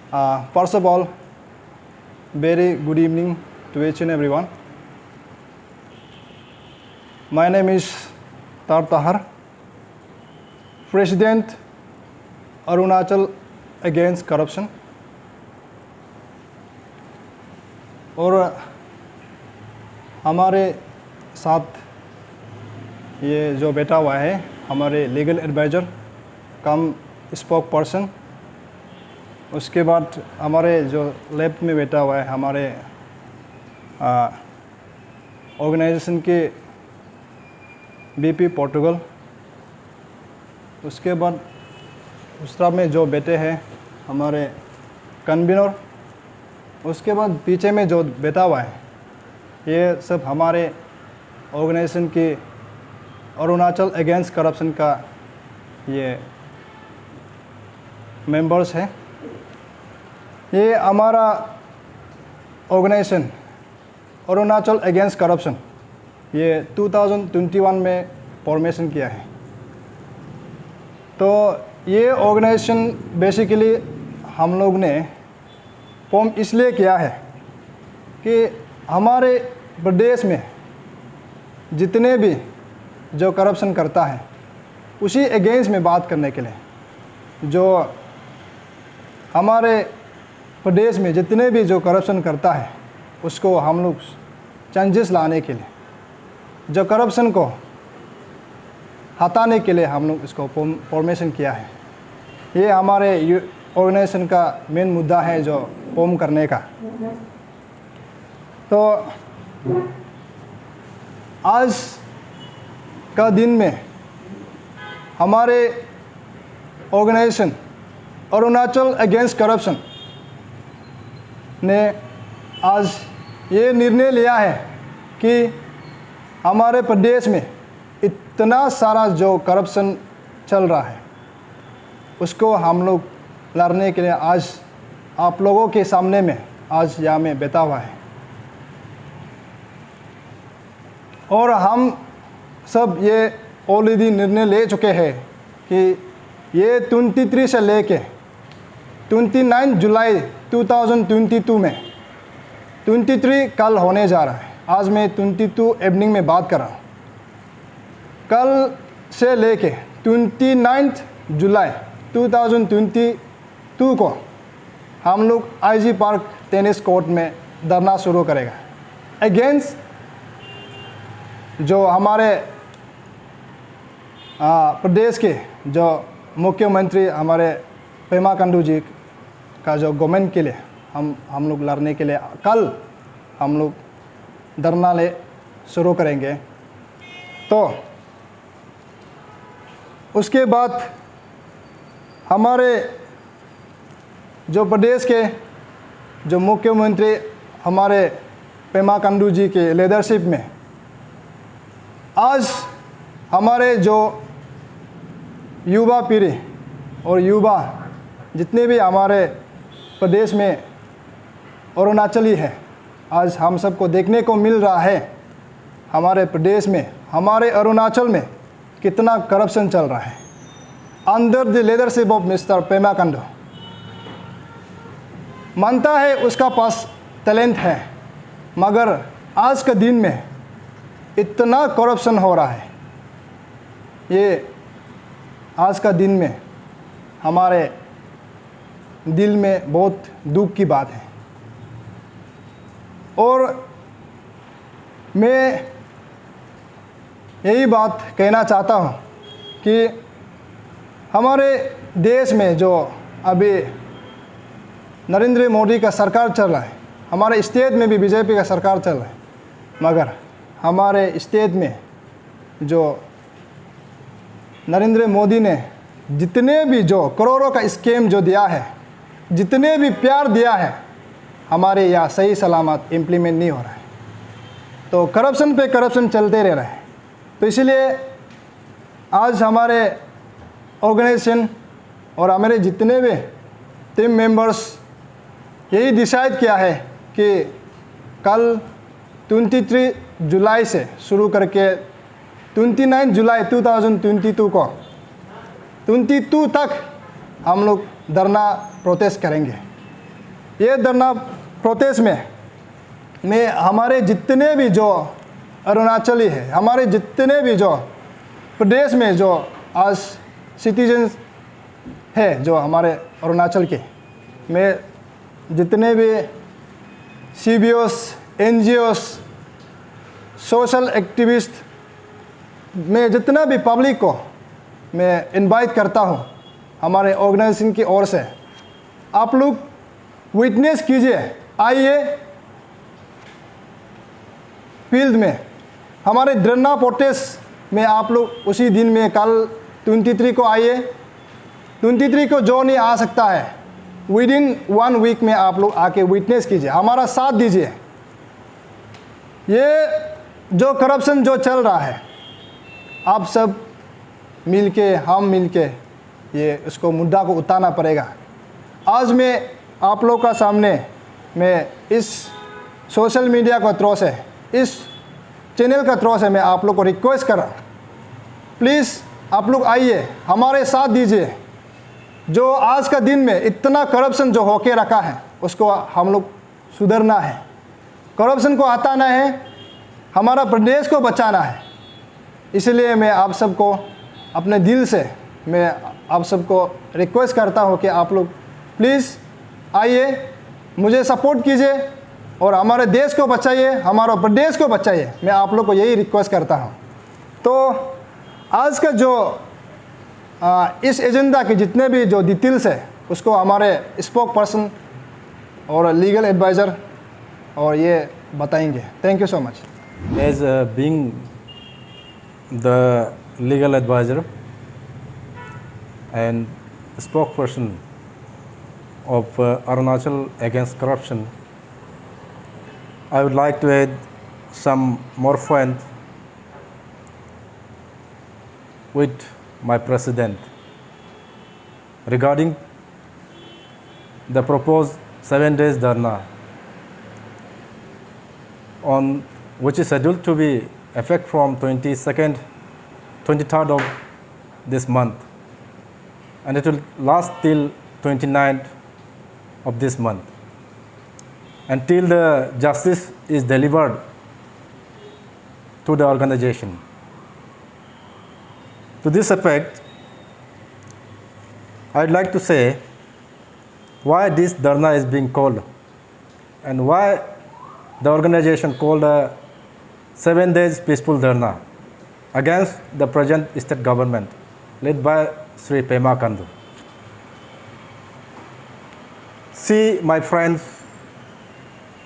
First of all, very good evening to each and everyone. My name is Tar Tahar, President Arunachal against corruption. और हमारे साथ ये जो बैठा हुआ है हमारे लीगल एडवाइज़र कम स्पोक पर्सन। उसके बाद हमारे जो लेफ्ट में बैठा हुआ है हमारे ऑर्गेनाइजेशन के बीपी पोर्टुगल। उसके बाद उस तरफ में जो बैठे हैं हमारे कन्वीनर। उसके बाद पीछे में जो बैठा हुआ है ये सब हमारे ऑर्गेनाइजेशन के अरुणाचल अगेंस्ट करप्शन का ये मेंबर्स हैं। ये हमारा ऑर्गेनाइजेशन अरुणाचल अगेंस्ट करप्शन ये 2021 में फॉर्मेशन किया है। तो ये ऑर्गेनाइजेशन बेसिकली हम लोग ने फॉर्म इसलिए किया है कि हमारे प्रदेश में जितने भी जो करप्शन करता है उसी अगेंस्ट में बात करने के लिए, जो हमारे प्रदेश में जितने भी जो करप्शन करता है उसको हम लोग चेंजेस लाने के लिए, जो करप्शन को हटाने के लिए हम लोग इसको फॉर्मेशन किया है। ये हमारे ऑर्गेनाइजेशन का मेन मुद्दा है जो फॉर्म करने का। तो आज का दिन में हमारे ऑर्गेनाइजेशन अरुणाचल अगेंस्ट करप्शन ने आज ये निर्णय लिया है कि हमारे प्रदेश में इतना सारा जो करप्शन चल रहा है उसको हम लोग लड़ने के लिए आज आप लोगों के सामने में आज यहाँ में बैठा हुआ है। और हम सब ये ऑलरेडी निर्णय ले चुके हैं कि ये 23 से लेके 29 जुलाई 2022 में 23 कल होने जा रहा है। आज मैं 22 इवनिंग में बात कर रहा हूँ। कल से लेके 29 जुलाई 2022 को हम लोग आईजी पार्क टेनिस कोर्ट में धरना शुरू करेगा अगेंस्ट जो हमारे प्रदेश के जो मुख्यमंत्री हमारे पेमा खांडू जी का जो गवर्नमेंट के लिए हम लोग लड़ने के लिए कल हम लोग धरना ले शुरू करेंगे। तो उसके बाद हमारे जो प्रदेश के जो मुख्यमंत्री हमारे पेमा खांडू जी के लीडरशिप में आज हमारे जो युवा पीढ़ी और युवा जितने भी हमारे प्रदेश में अरुणाचली है, आज हम सबको देखने को मिल रहा है हमारे प्रदेश में, हमारे अरुणाचल में कितना करप्शन चल रहा है under the leadership of mister Pema Khandu. मानता है उसका पास टैलेंट है, मगर आज के दिन में इतना करप्शन हो रहा है, ये आज का दिन में हमारे दिल में बहुत दुख की बात है। और मैं यही बात कहना चाहता हूँ कि हमारे देश में जो अभी नरेंद्र मोदी का सरकार चल रहा है, हमारे स्टेट में भी बीजेपी का सरकार चल रहा है, मगर हमारे स्टेट में जो नरेंद्र मोदी ने जितने भी जो करोड़ों का स्कीम जो दिया है, जितने भी प्यार दिया है, हमारे यहाँ सही सलामत इम्प्लीमेंट नहीं हो रहा है। तो करप्शन पे करप्शन चलते रह रहा है। तो इसलिए आज हमारे ऑर्गेनाइजेशन और हमारे जितने भी टीम मेंबर्स यही डिसाइड किया है कि कल 23 जुलाई से शुरू करके 29 जुलाई 2022 को 22 तक हम लोग धरना प्रोटेस्ट करेंगे। ये धरना प्रोटेस्ट में हमारे जितने भी जो अरुणाचली है, हमारे जितने भी जो प्रदेश में जो आज सिटीजन्स है जो हमारे अरुणाचल के, मैं जितने भी CBOs, NGOs, सोशल एक्टिविस्ट, मैं जितना भी पब्लिक को मैं इनवाइट करता हूँ हमारे ऑर्गेनाइजेशन की ओर से, आप लोग विटनेस कीजिए, आइए फील्ड में हमारे धरना प्रोटेस्ट में। आप लोग उसी दिन में कल 23 को आइए। 23 को जो नहीं आ सकता है, विद इन 1 वीक में आप लोग आके विटनेस कीजिए, हमारा साथ दीजिए। ये जो करप्शन जो चल रहा है, आप सब मिलके, हम मिलके ये इसको मुद्दा को उठाना पड़ेगा। आज मैं आप लोग का सामने मैं इस सोशल मीडिया का थ्रू से, इस चैनल का थ्रू से मैं आप लोग को रिक्वेस्ट कर रहा हूँ, प्लीज़ आप लोग आइए, हमारे साथ दीजिए। जो आज का दिन में इतना करप्शन जो होके रखा है, उसको हम लोग सुधरना है, करप्शन को हटाना है, हमारा प्रदेश को बचाना है। इसलिए मैं आप सबको अपने दिल से मैं आप सबको रिक्वेस्ट करता हूँ कि आप लोग प्लीज़ आइए, मुझे सपोर्ट कीजिए और हमारे देश को बचाइए, हमारा प्रदेश को बचाइए। मैं आप लोग को यही रिक्वेस्ट करता हूँ। तो आज का जो इस एजेंडा के जितने भी जो डिटेल्स है, उसको हमारे स्पोक पर्सन और लीगल एडवाइज़र और ये बताएंगे। Thank you so much. As being the legal advisor and spokesperson of Arunachal Against Corruption, I would like to add some more points with my president regarding the proposed 7 days dharna on which is scheduled to be effect from 23rd of this month, and it will last till 29th of this month, until the justice is delivered to the organization. To this effect, I'd like to say why this dharna is being called and why the organization called a 7 days peaceful dharna against the present state government led by Sri Pema Khandu. See, my friends,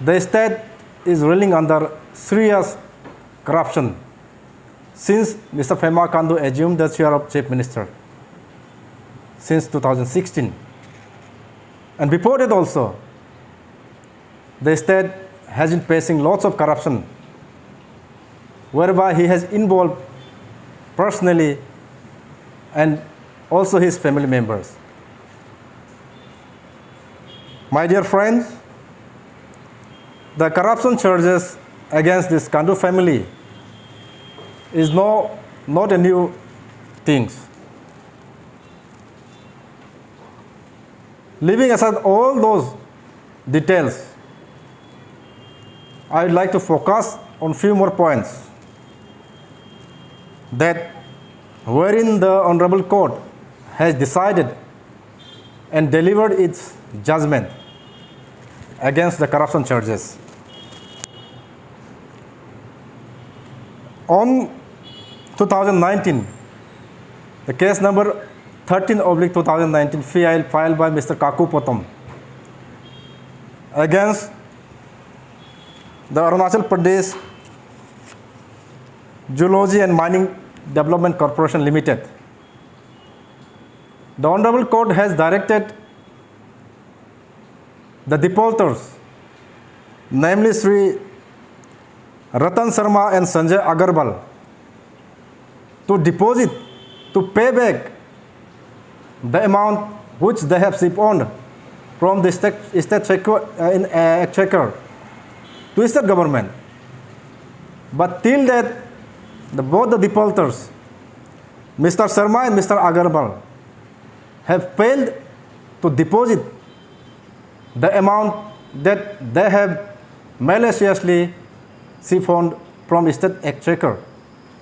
the state is reeling under serious corruption since Mr. Pema Khandu assumed the chair of Chief Minister since 2016. And before that also, the state has been facing lots of corruption, whereby he has involved personally and also his family members. My dear friends, the corruption charges against this Khandu family is not a new thing. Leaving aside all those details, I would like to focus on few more points that wherein the Honorable Court has decided and delivered its judgment against the corruption charges. On 2019, the case number 13/2019 filed by Mr. Kaku Potom against the Arunachal Pradesh Geology and Mining Development Corporation Limited. The Honorable Court has directed the defaulters, namely Sri Ratan Sharma and Sanjay Agarwal, to pay back the amount which they have siphoned from the state exchequer to state government. But till that, both the defaulters, Mr. Sharma and Mr. Agarwal, have failed to deposit the amount that they have maliciously siphoned from state exchequer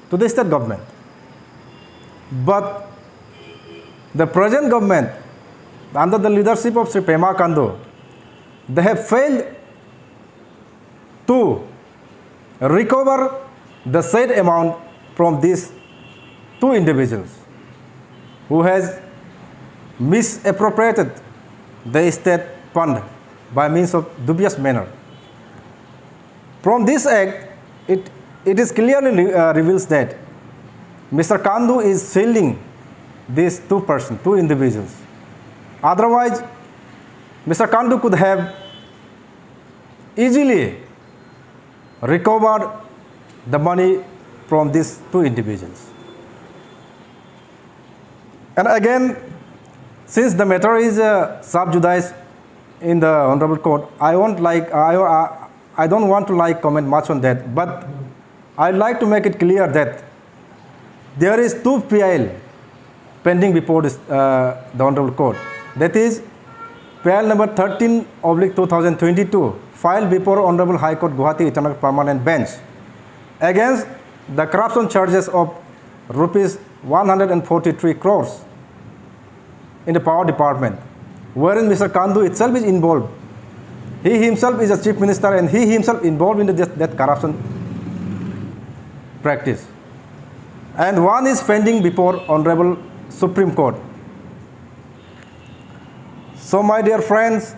to the state government. But the present government, under the leadership of Sri Pema Khandu, they have failed to recover the said amount from these two individuals who has misappropriated the state fund by means of dubious manner. From this act, it is clearly reveals that Mr. Khandu is shielding these two individuals. Otherwise, Mr. Khandu could have easily recovered the money from these two individuals. And again, since the matter is sub judice in the Honorable Court, I don't want to comment much on that, but I'd like to make it clear that there is two PIL pending before the Honorable Court. That is PIL number 13/2022 filed before Honorable High Court Guwahati Itanagar Permanent Bench against the corruption charges of rupees 143 crores in the Power Department, wherein Mr. Khandu itself is involved. He himself is a Chief Minister and he himself involved in that corruption practice. And one is pending before Honorable Supreme Court. So my dear friends,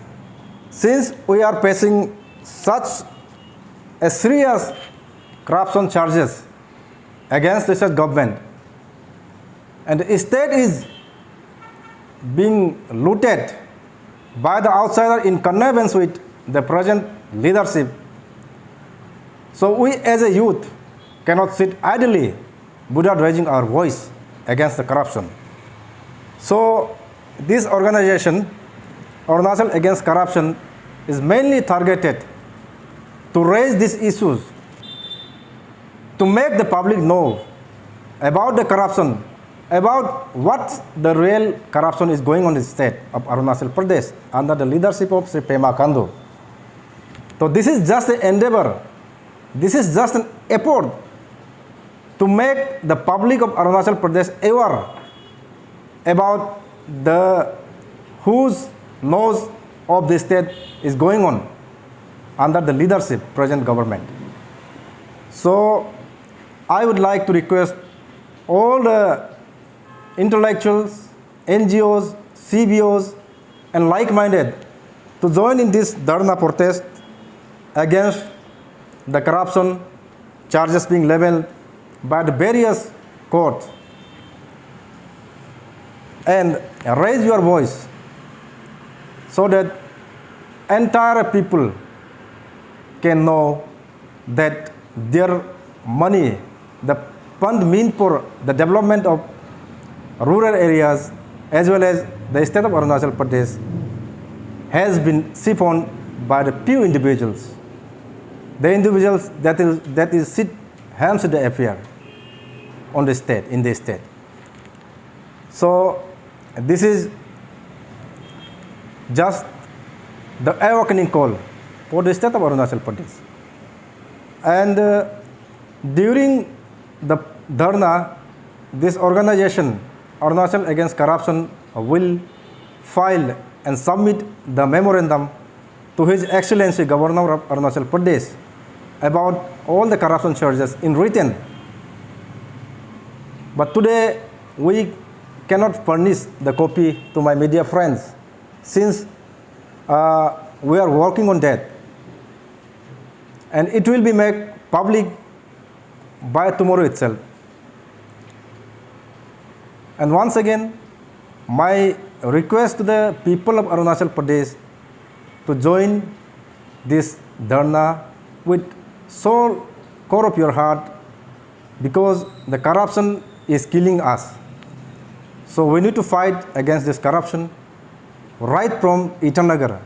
since we are facing such a serious corruption charges against the state government, and the state is being looted by the outsider in connivance with the present leadership, so we as a youth cannot sit idly without raising our voice against the corruption. So this organization, Arunachal Against Corruption, is mainly targeted to raise these issues, to make the public know about the corruption, about what the real corruption is going on in the state of Arunachal Pradesh under the leadership of Sri Pema Khandu. So this is just an endeavor, this is just an effort to make the public of Arunachal Pradesh aware about the whose nose of the state is going on under the leadership present government. So I would like to request all the intellectuals, NGOs, CBOs and like-minded to join in this Dharna protest against the corruption charges being leveled by the various courts, and raise your voice so that entire people can know that their money, the fund meant for the development of rural areas as well as the state of Arunachal Pradesh, has been siphoned by the few individuals. The individuals that is sit hands to the affair on the state, in the state. So this is just the awakening call for the state of Arunachal Pradesh. And during the Dharna, this organization, Arunachal Against Corruption, will file and submit the memorandum to His Excellency Governor of Arunachal Pradesh about all the corruption charges in written. But today we cannot furnish the copy to my media friends, since we are working on that, and it will be made public by tomorrow itself. And once again, my request to the people of Arunachal Pradesh to join this Dharna with soul core of your heart, because the corruption is killing us. So we need to fight against this corruption right from Itanagar.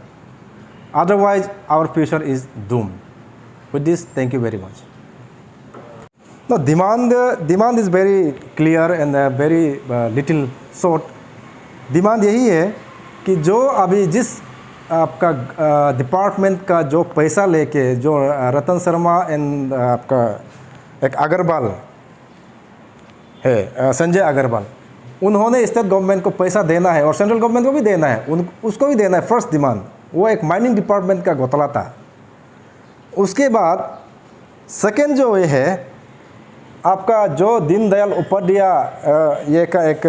Otherwise, our future is doomed. With this, thank you very much. No, demand is very clear and very little short. Demand यही है कि जो अभी जिस आपका department का जो पैसा लेके जो रतन शर्मा एंड आपका एक अग्रवाल है, संजय अग्रवाल, उन्होंने स्टेट गवर्नमेंट को पैसा देना है और सेंट्रल गवर्नमेंट को भी देना है, उसको भी देना है। फर्स्ट डिमांड वो एक माइनिंग डिपार्टमेंट का घोटाला था। उसके बाद सेकेंड जो ये है आपका जो दीनदयाल उपाध्याय ये का एक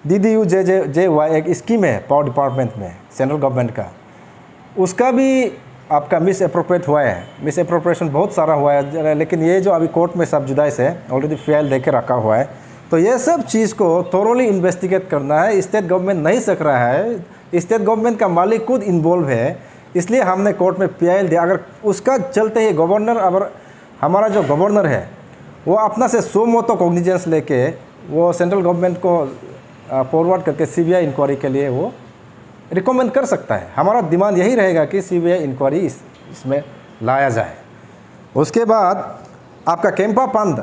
DDU-JJY एक स्कीम है पावर डिपार्टमेंट में सेंट्रल गवर्नमेंट का, उसका भी आपका मिस अप्रोप्रिएट हुआ है। मिस अप्रोप्रिएशन बहुत सारा हुआ है, लेकिन ये जो अभी कोर्ट में सब जुदाइस है, ऑलरेडी फाइल दे के रखा हुआ है। तो ये सब चीज़ को थोरोली इन्वेस्टिगेट करना है। स्टेट गवर्नमेंट नहीं सक रहा है, स्टेट गवर्नमेंट का मालिक खुद इन्वॉल्व है, इसलिए हमने कोर्ट में PIL दिया। अगर उसका चलते ही गवर्नर, अगर हमारा जो गवर्नर है वो अपना से सो मोटो कॉग्निजेंस लेके वो सेंट्रल गवर्नमेंट को फॉरवर्ड करके CBI इंक्वायरी के लिए वो रिकमेंड कर सकता है। हमारा डिमांड यही रहेगा कि CBI इंक्वायरी इसमें लाया जाए। उसके बाद आपका केम्पा पंद,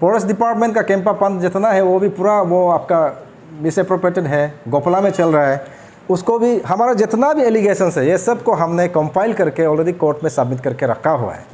फॉरेस्ट डिपार्टमेंट का केम्पा पंद जितना है वो भी पूरा वो आपका मिसअप्रोप्रिएटेड है, गोपला में चल रहा है। उसको भी हमारा जितना भी एलिगेशंस है ये सब को हमने कंपाइल करके ऑलरेडी कोर्ट में सबमिट करके रखा हुआ है।